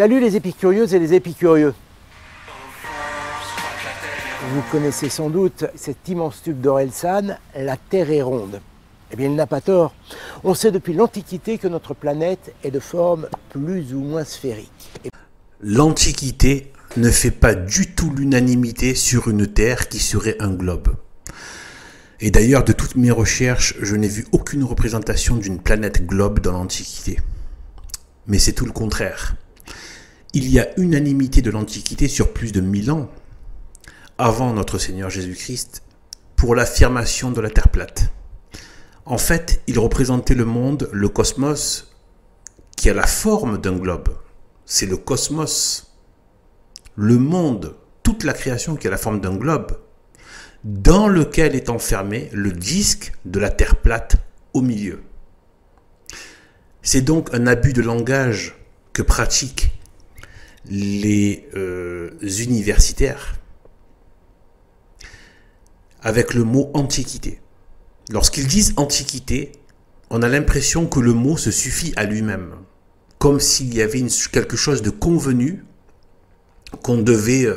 Salut les épicurieuses et les épicurieux. Vous connaissez sans doute cet immense tube d'Orelsan, la Terre est ronde. Eh bien, il n'a pas tort. On sait depuis l'Antiquité que notre planète est de forme plus ou moins sphérique. L'Antiquité ne fait pas du tout l'unanimité sur une Terre qui serait un globe. Et d'ailleurs, de toutes mes recherches, je n'ai vu aucune représentation d'une planète globe dans l'Antiquité. Mais c'est tout le contraire. Il y a unanimité de l'Antiquité sur plus de 1000 ans, avant notre Seigneur Jésus-Christ, pour l'affirmation de la Terre plate. En fait, il représentait le monde, le cosmos, qui a la forme d'un globe. C'est le cosmos, le monde, toute la création qui a la forme d'un globe, dans lequel est enfermé le disque de la Terre plate au milieu. C'est donc un abus de langage que pratiquent les universitaires avec le mot antiquité. Lorsqu'ils disent antiquité, on a l'impression que le mot se suffit à lui-même, comme s'il y avait quelque chose de convenu qu'on devait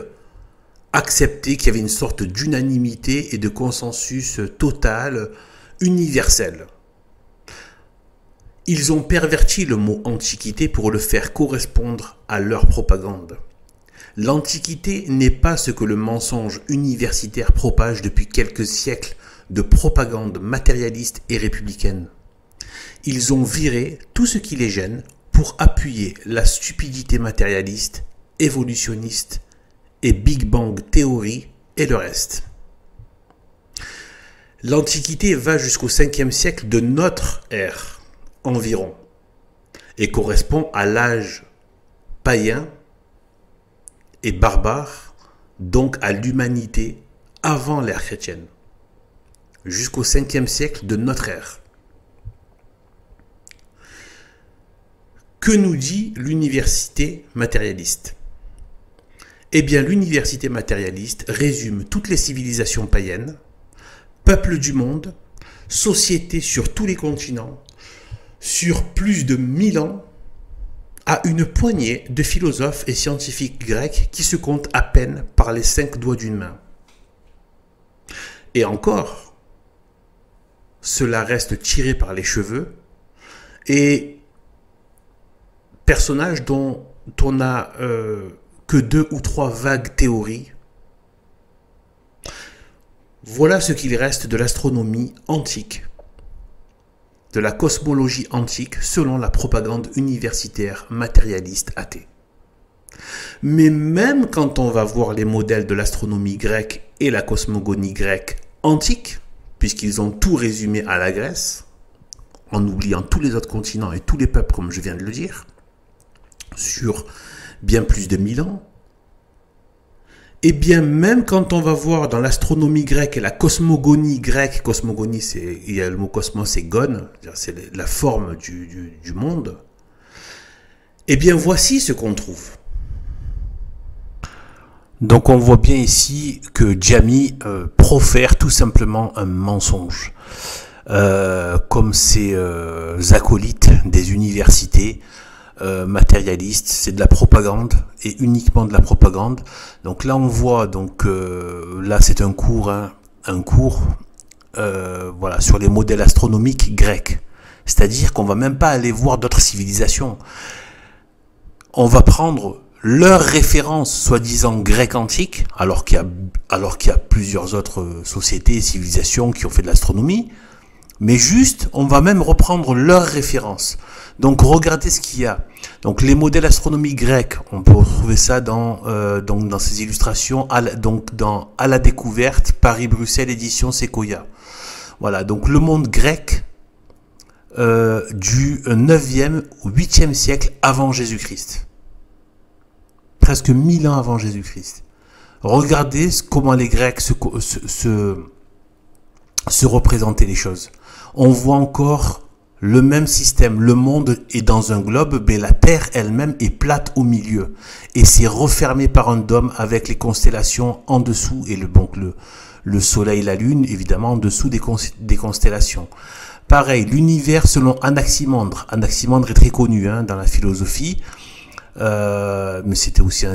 accepter, qu'il y avait une sorte d'unanimité et de consensus total, universel. Ils ont perverti le mot antiquité pour le faire correspondre à leur propagande. L'antiquité n'est pas ce que le mensonge universitaire propage depuis quelques siècles de propagande matérialiste et républicaine. Ils ont viré tout ce qui les gêne pour appuyer la stupidité matérialiste, évolutionniste et Big Bang théorie et le reste. L'Antiquité va jusqu'au 5e siècle de notre ère environ et correspond à l'âge païen et barbare, donc à l'humanité avant l'ère chrétienne, jusqu'au 5e siècle de notre ère. Que nous dit l'université matérialiste? Eh bien, l'université matérialiste résume toutes les civilisations païennes, peuples du monde, sociétés sur tous les continents, sur plus de 1000 ans, à une poignée de philosophes et scientifiques grecs qui se comptent à peine par les 5 doigts d'une main. Et encore, cela reste tiré par les cheveux et personnages dont on n'a que 2 ou 3 vagues théories. Voilà ce qu'il reste de l'astronomie antique, de la cosmologie antique selon la propagande universitaire matérialiste athée. Mais même quand on va voir les modèles de l'astronomie grecque et la cosmogonie grecque antique, puisqu'ils ont tout résumé à la Grèce, en oubliant tous les autres continents et tous les peuples comme je viens de le dire, sur bien plus de 1000 ans, et bien même quand on va voir dans l'astronomie grecque et la cosmogonie grecque, cosmogonie, il y a le mot cosmos, c'est gon, c'est la forme du monde, et bien voici ce qu'on trouve. Donc on voit bien ici que Djammi profère tout simplement un mensonge, comme ces acolytes des universités, matérialiste, c'est de la propagande et uniquement de la propagande. Donc là on voit là c'est un cours voilà sur les modèles astronomiques grecs, c'est-à-dire qu'on va même pas aller voir d'autres civilisations, on va prendre leurs références soi-disant grecques antiques, alors qu'il y a plusieurs autres sociétés et civilisations qui ont fait de l'astronomie, mais juste on va même reprendre leurs références. Donc regardez ce qu'il y a. Donc les modèles astronomiques grecs, on peut retrouver ça dans ces illustrations, à la découverte, Paris-Bruxelles, édition Sequoia. Voilà, donc le monde grec du 9e au 8e siècle avant Jésus-Christ. Presque 1000 ans avant Jésus-Christ. Regardez comment les Grecs se représentaient les choses. On voit encore le même système, le monde est dans un globe, mais la Terre elle-même est plate au milieu. Et c'est refermé par un dôme avec les constellations en dessous et le soleil et la lune, évidemment, en dessous des constellations. Pareil, l'univers selon Anaximandre. Anaximandre est très connu dans la philosophie. mais c'était aussi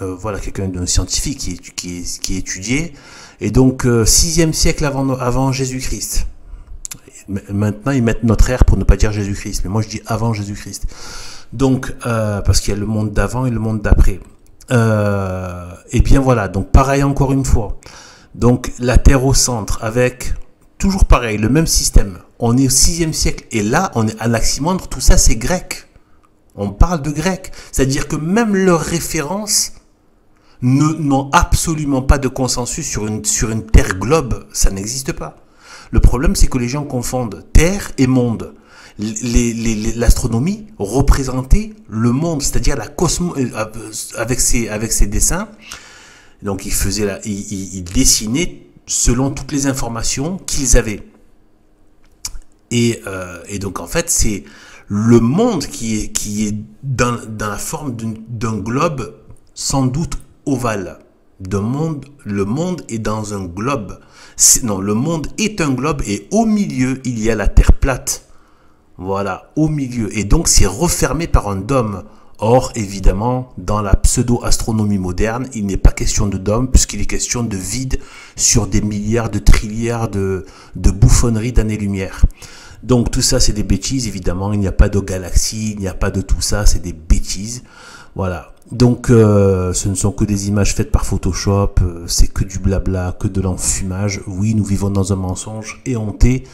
voilà, quelqu'un d'un scientifique qui étudiait. Et donc, 6e siècle avant Jésus-Christ. Maintenant, ils mettent notre ère pour ne pas dire Jésus-Christ, mais moi je dis avant Jésus-Christ. Donc, parce qu'il y a le monde d'avant et le monde d'après. Et bien voilà, donc pareil encore une fois. Donc, la Terre au centre, avec toujours pareil, le même système. On est au 6e siècle, et là, on est à Anaximandre, tout ça c'est grec. On parle de grec. C'est-à-dire que même leurs références n'ont absolument pas de consensus sur une Terre globe. Ça n'existe pas. Le problème, c'est que les gens confondent Terre et monde. L'astronomie représentait le monde, c'est-à-dire la cosmos, avec ses dessins. Donc, ils dessinaient selon toutes les informations qu'ils avaient. Et donc, en fait, c'est le monde qui est dans la forme d'un globe, sans doute ovale. Le monde est dans un globe. Non, le monde est un globe et au milieu, il y a la Terre plate. Voilà, au milieu. Et donc, c'est refermé par un dôme. Or, évidemment, dans la pseudo-astronomie moderne, il n'est pas question de dôme, puisqu'il est question de vide sur des milliards, de trilliards de bouffonneries d'années-lumière. Donc, tout ça, c'est des bêtises, évidemment. Il n'y a pas de galaxie, il n'y a pas de tout ça, c'est des bêtises. Voilà. Donc, ce ne sont que des images faites par Photoshop, c'est que du blabla, que de l'enfumage. Oui, nous vivons dans un mensonge éhonté,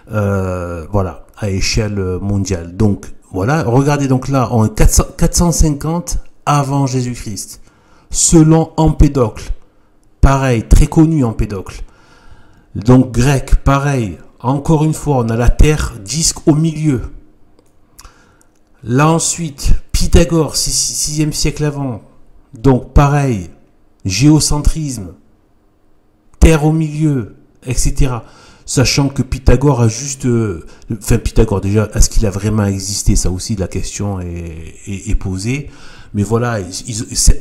voilà, à échelle mondiale. Donc, voilà, regardez donc là, en 450 avant Jésus-Christ, selon Empédocle, pareil, très connu Empédocle. Donc, grec, pareil, encore une fois, on a la Terre disque au milieu. Là ensuite, Pythagore, 6e siècle avant. Donc pareil, géocentrisme, Terre au milieu, etc. Sachant que Pythagore a juste... enfin, Pythagore, déjà, est-ce qu'il a vraiment existé? Ça aussi, la question est posée. Mais voilà,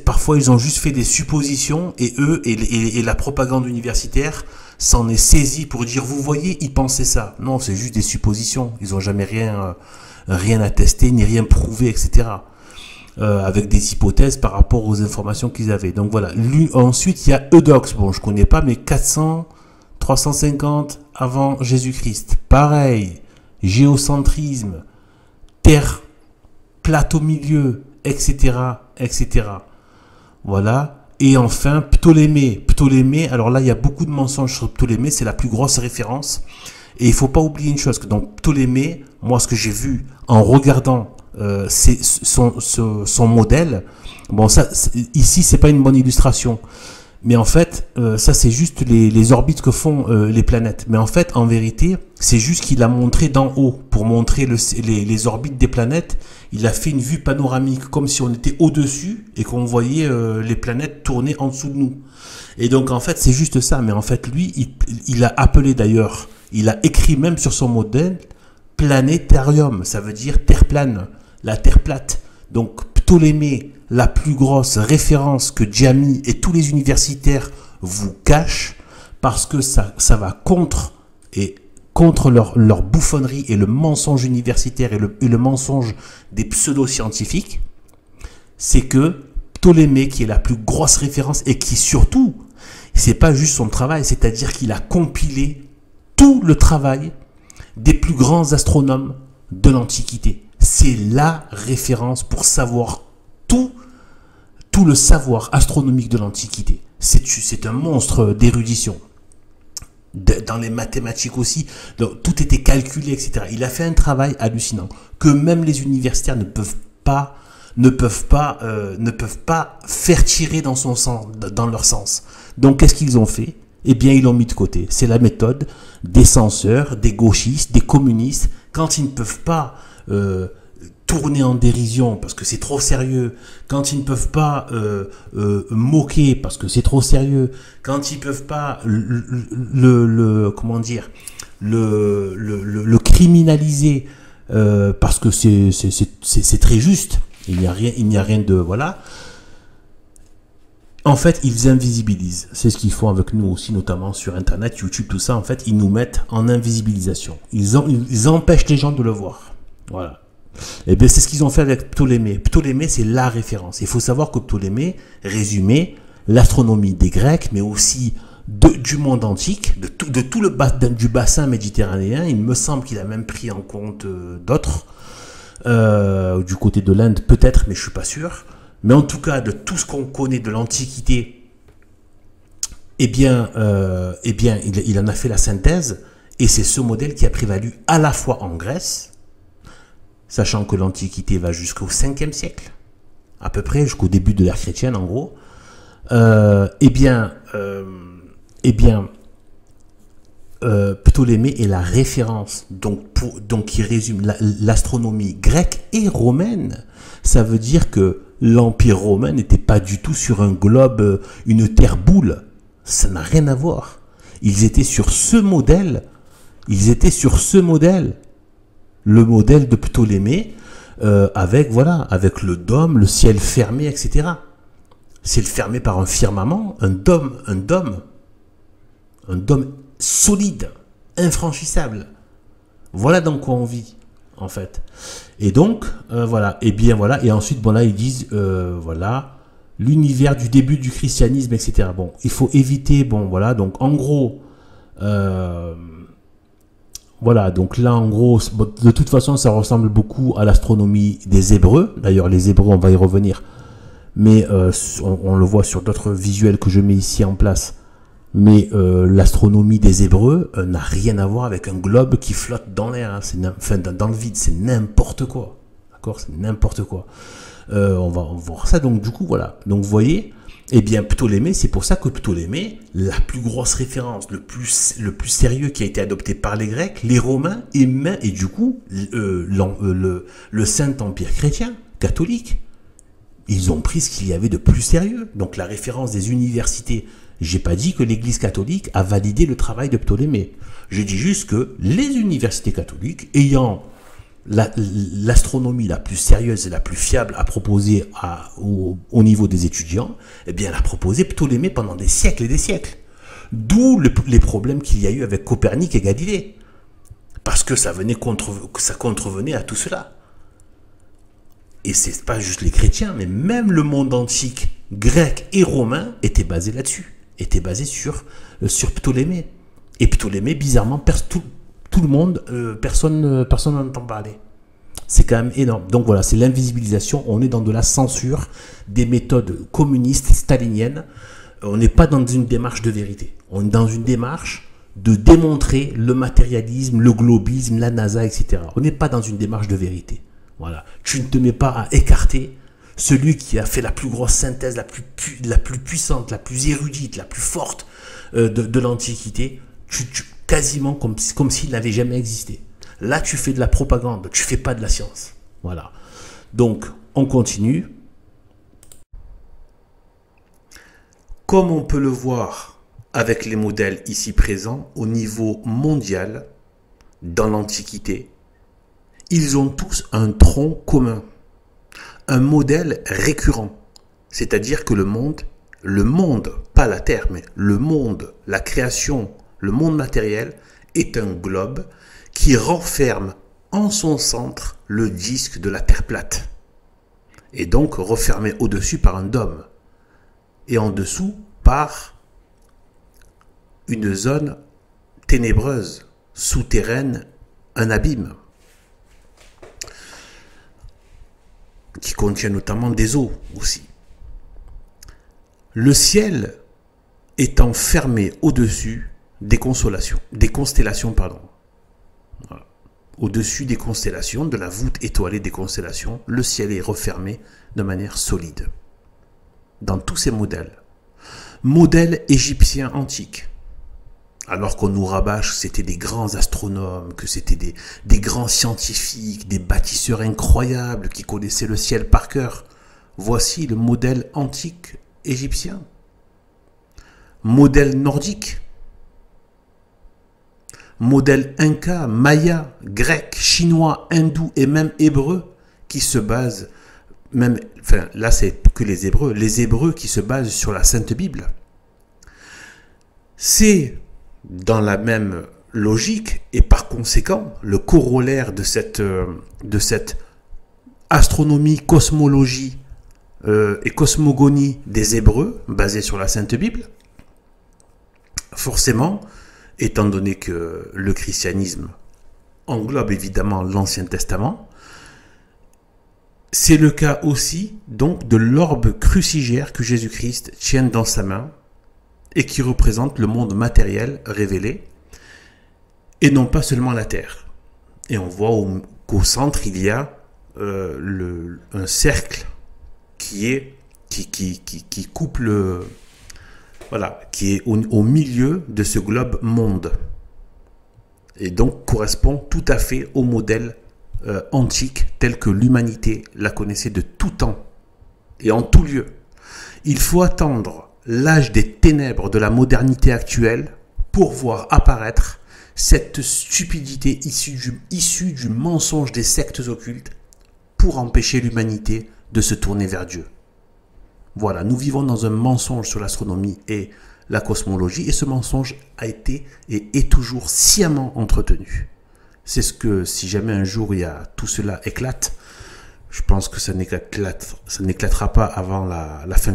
parfois, ils ont juste fait des suppositions et eux, et la propagande universitaire s'en est saisie pour dire, vous voyez, ils pensaient ça. Non, c'est juste des suppositions. Ils n'ont jamais rien attesté, ni rien prouvé, etc. Avec des hypothèses par rapport aux informations qu'ils avaient. Donc voilà. Ensuite, il y a Eudoxe. Bon, je connais pas, mais 400, 350 avant Jésus-Christ. Pareil. Géocentrisme. Terre plate au milieu, etc., etc. Voilà. Et enfin, Ptolémée. Ptolémée, alors là, il y a beaucoup de mensonges sur Ptolémée. C'est la plus grosse référence. Et il ne faut pas oublier une chose, que dans Ptolémée, moi, ce que j'ai vu en regardant son modèle, bon, ça, ici, c'est pas une bonne illustration. Mais en fait, ça, c'est juste les orbites que font les planètes. Mais en fait, en vérité, c'est juste qu'il a montré d'en haut. Pour montrer les orbites des planètes, il a fait une vue panoramique, comme si on était au-dessus et qu'on voyait les planètes tourner en dessous de nous. Et donc, en fait, c'est juste ça. Mais en fait, lui, il a appelé d'ailleurs... Il a écrit même sur son modèle planétarium, ça veut dire terre plane, la terre plate. Donc Ptolémée, la plus grosse référence que Jamy et tous les universitaires vous cachent, parce que ça va contre leur bouffonnerie et le mensonge universitaire et le mensonge des pseudo-scientifiques, c'est que Ptolémée, qui est la plus grosse référence et qui surtout, c'est pas juste son travail, c'est-à-dire qu'il a compilé tout le travail des plus grands astronomes de l'Antiquité. C'est la référence pour savoir tout le savoir astronomique de l'Antiquité. C'est un monstre d'érudition. Dans les mathématiques aussi, donc, tout était calculé, etc. Il a fait un travail hallucinant que même les universitaires ne peuvent pas faire tirer dans leur sens. Donc, qu'est-ce qu'ils ont fait? Eh bien, ils l'ont mis de côté. C'est la méthode des censeurs, des gauchistes, des communistes. Quand ils ne peuvent pas tourner en dérision parce que c'est trop sérieux, quand ils ne peuvent pas moquer parce que c'est trop sérieux, quand ils ne peuvent pas le criminaliser parce que c'est très juste, il n'y a rien de... Voilà. En fait, ils invisibilisent. C'est ce qu'ils font avec nous aussi, notamment sur Internet, YouTube, tout ça. En fait, ils nous mettent en invisibilisation. Ils empêchent les gens de le voir. Voilà. Eh bien, c'est ce qu'ils ont fait avec Ptolémée. Ptolémée, c'est la référence. Il faut savoir que Ptolémée résumait l'astronomie des Grecs, mais aussi du monde antique, de tout du bassin méditerranéen. Il me semble qu'il a même pris en compte d'autres, du côté de l'Inde peut-être, mais je suis pas sûr. Mais en tout cas, de tout ce qu'on connaît de l'Antiquité, eh bien, il en a fait la synthèse, et c'est ce modèle qui a prévalu à la fois en Grèce, sachant que l'Antiquité va jusqu'au 5e siècle, à peu près, jusqu'au début de l'ère chrétienne, en gros. Ptolémée est la référence, donc qui résume l'astronomie grecque et romaine. Ça veut dire que l'Empire romain n'était pas du tout sur un globe, une terre boule. Ça n'a rien à voir. Ils étaient sur ce modèle. Le modèle de Ptolémée, avec le dôme, le ciel fermé, etc. Ciel fermé par un firmament, un dôme solide, infranchissable. Voilà dans quoi on vit, en fait. Et donc, voilà. Et bien voilà. Et ensuite, bon là, ils disent, voilà, l'univers du début du christianisme, etc. Bon, il faut éviter, bon voilà. Donc, en gros, voilà. Donc là, en gros, de toute façon, ça ressemble beaucoup à l'astronomie des Hébreux. D'ailleurs, les Hébreux, on va y revenir. Mais on le voit sur d'autres visuels que je mets ici en place. Mais l'astronomie des Hébreux n'a rien à voir avec un globe qui flotte dans l'air, hein. Dans le vide, c'est n'importe quoi. D'accord, c'est n'importe quoi. On va voir ça. Donc du coup, voilà. Donc vous voyez, eh bien Ptolémée, c'est pour ça que Ptolémée, la plus grosse référence, le plus sérieux qui a été adopté par les Grecs, les Romains et du coup le Saint-Empire chrétien, catholique. Ils ont pris ce qu'il y avait de plus sérieux. Donc la référence des universités. J'ai pas dit que l'Église catholique a validé le travail de Ptolémée. Je dis juste que les universités catholiques, ayant l'astronomie la plus sérieuse et la plus fiable à proposer au niveau des étudiants, eh bien, elle a proposé Ptolémée pendant des siècles et des siècles. D'où les problèmes qu'il y a eu avec Copernic et Galilée. Parce que ça contrevenait à tout cela. Et c'est pas juste les chrétiens, mais même le monde antique, grec et romain, était basé là-dessus. Était basé sur Ptolémée. Et Ptolémée, bizarrement, tout le monde, personne n'entend parler. C'est quand même énorme. Donc voilà, c'est l'invisibilisation. On est dans de la censure, des méthodes communistes, staliniennes. On n'est pas dans une démarche de vérité. On est dans une démarche de démontrer le matérialisme, le globisme, la NASA, etc. On n'est pas dans une démarche de vérité. Voilà. Tu ne te mets pas à écarter celui qui a fait la plus grosse synthèse, la plus puissante, la plus érudite, la plus forte de l'Antiquité, quasiment comme s'il n'avait jamais existé. Là, tu fais de la propagande, tu fais pas de la science. Voilà. Donc, on continue. Comme on peut le voir avec les modèles ici présents, au niveau mondial, dans l'Antiquité, ils ont tous un tronc commun, un modèle récurrent. C'est-à-dire que le monde, pas la Terre, mais le monde, la création, le monde matériel, est un globe qui renferme en son centre le disque de la Terre plate. Et donc refermé au-dessus par un dôme. Et en dessous par une zone ténébreuse, souterraine, un abîme, qui contient notamment des eaux aussi. Le ciel étant fermé au-dessus des constellations, pardon. Voilà. Au-dessus des constellations, de la voûte étoilée des constellations, le ciel est refermé de manière solide. Dans tous ces modèles. Modèles égyptiens antiques. Alors qu'on nous rabâche, c'était des grands astronomes, que c'était des grands scientifiques, des bâtisseurs incroyables qui connaissaient le ciel par cœur. Voici le modèle antique égyptien. Modèle nordique. Modèle inca, maya, grec, chinois, hindou et même hébreu qui se basent, là c'est que les Hébreux qui se basent sur la Sainte Bible. C'est dans la même logique et par conséquent le corollaire de cette astronomie, cosmologie et cosmogonie des Hébreux, basée sur la Sainte Bible. Forcément, étant donné que le christianisme englobe évidemment l'Ancien Testament, c'est le cas aussi donc de l'orbe crucigère que Jésus-Christ tient dans sa main et qui représente le monde matériel révélé et non pas seulement la terre. Et on voit qu'au centre il y a un cercle qui coupe qui est au milieu de ce globe monde et donc correspond tout à fait au modèle antique tel que l'humanité la connaissait de tout temps et en tout lieu. Il faut attendre l'âge des ténèbres de la modernité actuelle pour voir apparaître cette stupidité issue du mensonge des sectes occultes pour empêcher l'humanité de se tourner vers Dieu. Voilà, nous vivons dans un mensonge sur l'astronomie et la cosmologie et ce mensonge a été et est toujours sciemment entretenu. C'est ce que, si jamais un jour tout cela éclate, je pense que ça n'éclatera pas avant la fin,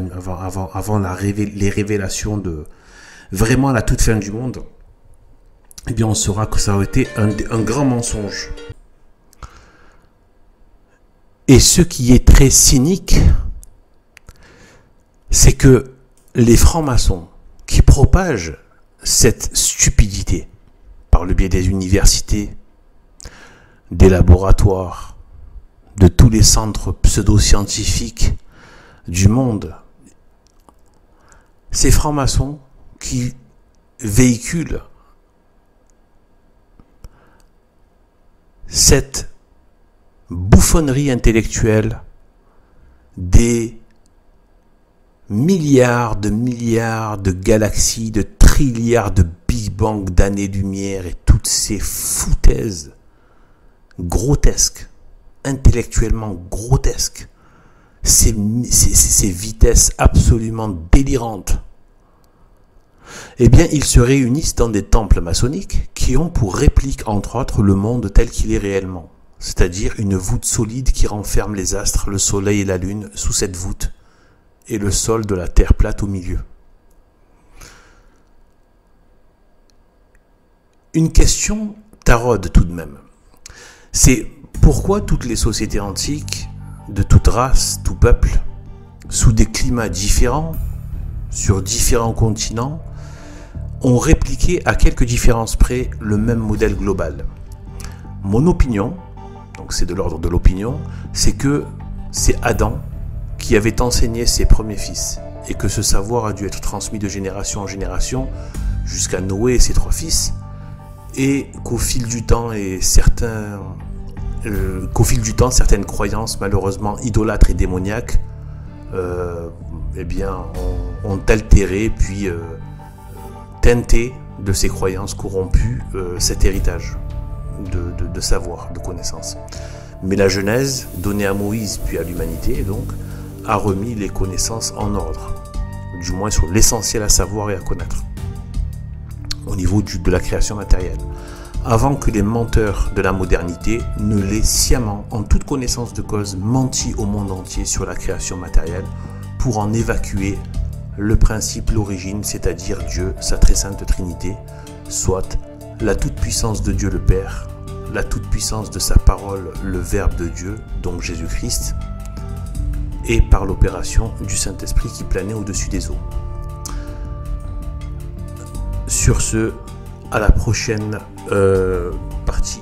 avant les révélations de vraiment la toute fin du monde. Eh bien, on saura que ça a été un grand mensonge. Et ce qui est très cynique, c'est que les francs-maçons qui propagent cette stupidité par le biais des universités, des laboratoires, de tous les centres pseudo-scientifiques du monde, ces francs-maçons qui véhiculent cette bouffonnerie intellectuelle des milliards de galaxies, de trilliards de Big Bang d'années-lumière et toutes ces foutaises grotesques, intellectuellement grotesques, ces vitesses absolument délirantes, eh bien, ils se réunissent dans des temples maçonniques qui ont pour réplique, entre autres, le monde tel qu'il est réellement, c'est-à-dire une voûte solide qui renferme les astres, le soleil et la lune sous cette voûte, et le sol de la terre plate au milieu. Une question taraude tout de même. C'est pourquoi toutes les sociétés antiques, de toute race, tout peuple, sous des climats différents, sur différents continents, ont répliqué à quelques différences près le même modèle global. Mon opinion, donc c'est de l'ordre de l'opinion, c'est que c'est Adam qui avait enseigné ses premiers fils et que ce savoir a dû être transmis de génération en génération jusqu'à Noé et ses 3 fils et qu'au fil du temps certaines croyances malheureusement idolâtres et démoniaques ont altéré puis teinté de ces croyances corrompues cet héritage de savoir, de connaissances. Mais la Genèse, donnée à Moïse puis à l'humanité, donc, a remis les connaissances en ordre, du moins sur l'essentiel à savoir et à connaître, au niveau de la création matérielle, avant que les menteurs de la modernité ne l'aient sciemment, en toute connaissance de cause, menti au monde entier sur la création matérielle pour en évacuer le principe, l'origine, c'est-à-dire Dieu, sa très sainte Trinité, soit la toute-puissance de Dieu le Père, la toute-puissance de sa parole, le Verbe de Dieu, donc Jésus-Christ, et par l'opération du Saint-Esprit qui planait au-dessus des eaux. Sur ce, à la prochaine partie.